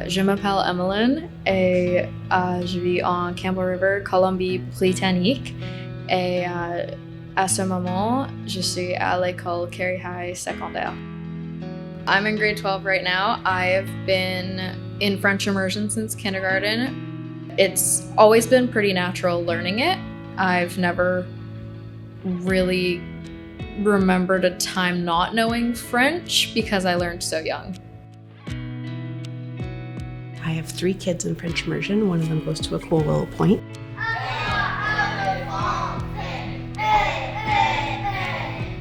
Je m'appelle Emmeline et je vis en Campbell River, Colombie-Britannique. Et à ce moment, je suis à l'école Carey High secondaire. I'm in grade 12 right now. I've been in French immersion since kindergarten. It's always been pretty natural learning it. I've never really remembered a time not knowing French because I learned so young. I have 3 kids in French immersion. One of them goes to École Willow Point.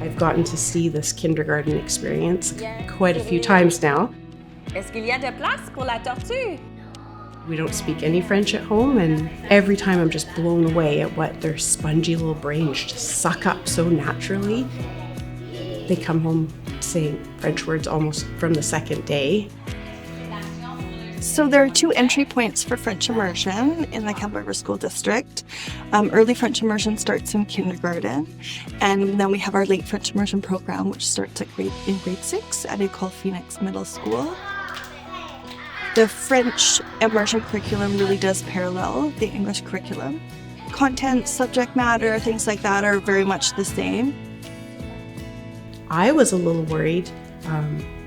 I've gotten to see this kindergarten experience quite a few times now. Est-ce qu'il y a de place pour la tortue? We don't speak any French at home, and every time I'm just blown away at what their spongy little brains just suck up so naturally. They come home saying French words almost from the second day. So there are 2 entry points for French immersion in the Campbell River School District. Early French immersion starts in kindergarten, and then we have our late French immersion program, which starts in grade 6 at École Phoenix Middle School. The French immersion curriculum really does parallel the English curriculum. Content, subject matter, things like that are very much the same. I was a little worried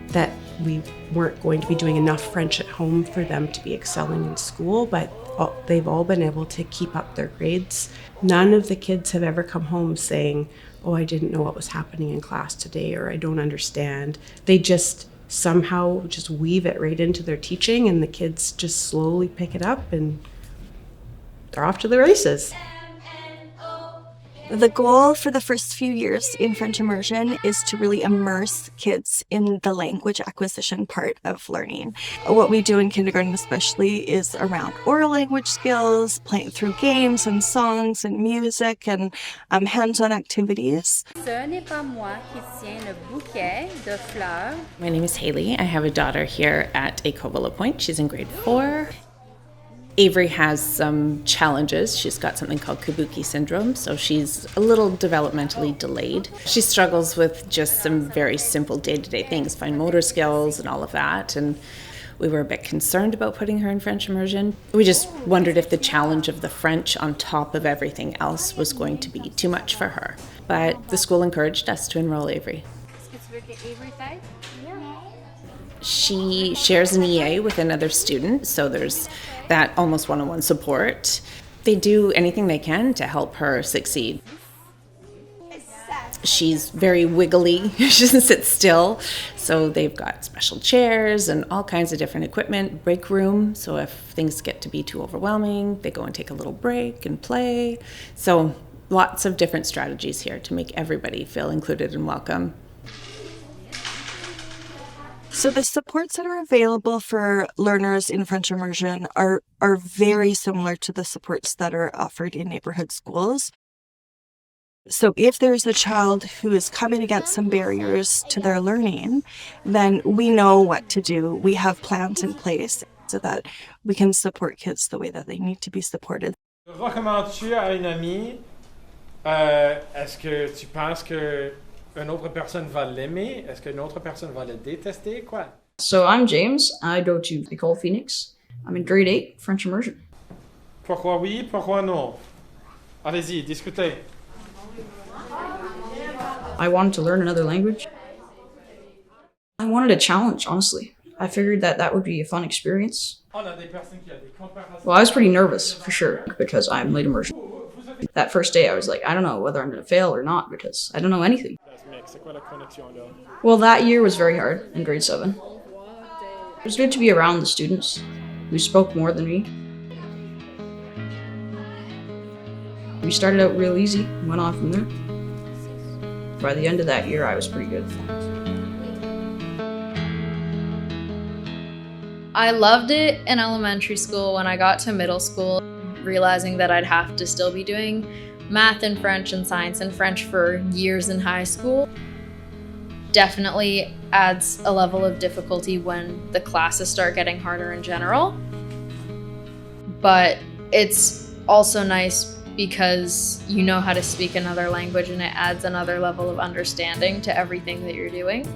that we weren't going to be doing enough French at home for them to be excelling in school, but they've all been able to keep up their grades. None of the kids have ever come home saying, "Oh, I didn't know what was happening in class today," or "I don't understand." They just somehow just weave it right into their teaching, and the kids just slowly pick it up and they're off to the races. The goal for the first few years in French immersion is to really immerse kids in the language acquisition part of learning. What we do in kindergarten especially is around oral language skills, playing through games and songs and music and hands-on activities. Ce n'est pas moi qui tiens le bouquet de fleurs. My name is Haley. I have a daughter here at École Willow Point. She's in grade 4. Avery has some challenges. She's got something called Kabuki syndrome, so she's a little developmentally delayed. She struggles with just some very simple day-to-day things, fine motor skills and all of that, and we were a bit concerned about putting her in French immersion. We just wondered if the challenge of the French on top of everything else was going to be too much for her. But the school encouraged us to enroll Avery. She shares an EA with another student, so there's that almost one-on-one support. They do anything they can to help her succeed. She's very wiggly. She doesn't sit still, so they've got special chairs and all kinds of different equipment, break room, so if things get to be too overwhelming, they go and take a little break and play. So lots of different strategies here to make everybody feel included and welcome. So the supports that are available for learners in French immersion are very similar to the supports that are offered in neighborhood schools. So if there's a child who is coming against some barriers to their learning, then we know what to do. We have plans in place so that we can support kids the way that they need to be supported. Recommandes-tu à une amie, est-ce que tu penses que une autre personne va l'aimer? Est-ce qu'une autre personne va le détester? Quoi? So I'm James. I go to École Phoenix. I'm in grade 8, French immersion. Pourquoi oui, pourquoi non? Allez-y, discutez. I wanted to learn another language. I wanted a challenge, honestly. I figured that would be a fun experience. Well, I was pretty nervous, for sure, because I'm late immersion. That first day, I was like, I don't know whether I'm going to fail or not, because I don't know anything. Well, that year was very hard, in grade 7. It was good to be around the students who spoke more than me. We started out real easy and went on from there. By the end of that year, I was pretty good. I loved it in elementary school. When I got to middle school, realizing that I'd have to still be doing math and French and science and French for years in high school definitely adds a level of difficulty when the classes start getting harder in general. But it's also nice because you know how to speak another language and it adds another level of understanding to everything that you're doing.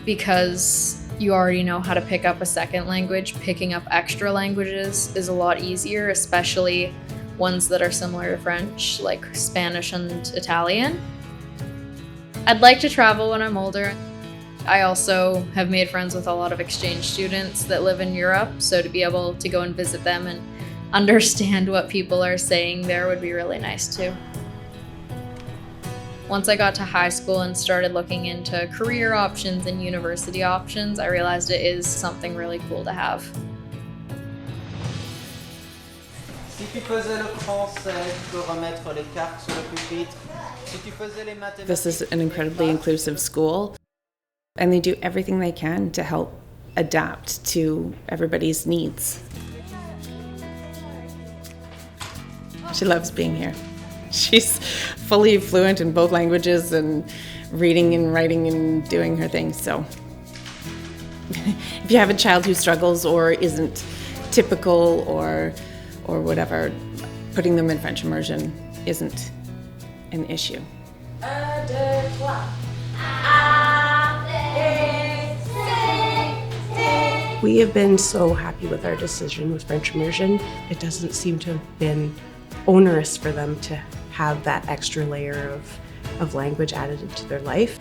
Because you already know how to pick up a second language, picking up extra languages is a lot easier, especially ones that are similar to French, like Spanish and Italian. I'd like to travel when I'm older. I also have made friends with a lot of exchange students that live in Europe, so to be able to go and visit them and understand what people are saying there would be really nice too. Once I got to high school and started looking into career options and university options, I realized it is something really cool to have. Si tu faisais le français, tu peux remettre les cartes sur le pupitre. Si tu faisais les mathématiques. This is an incredibly inclusive school, and they do everything they can to help adapt to everybody's needs. She loves being here. She's fully fluent in both languages and reading and writing and doing her thing. So if you have a child who struggles or isn't typical or whatever, putting them in French immersion isn't an issue. We have been so happy with our decision with French immersion. It doesn't seem to have been onerous for them to have that extra layer of language added into their life.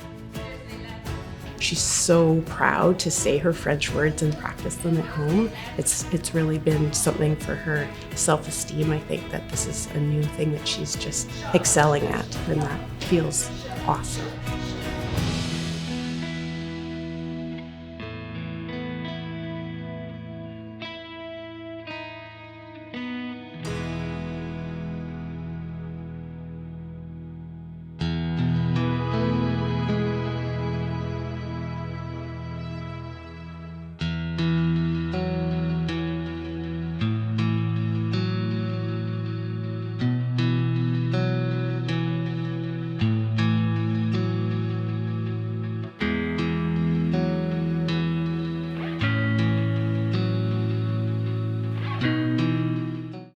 She's so proud to say her French words and practice them at home. It's really been something for her self-esteem. I think that this is a new thing that she's just excelling at, and that feels awesome.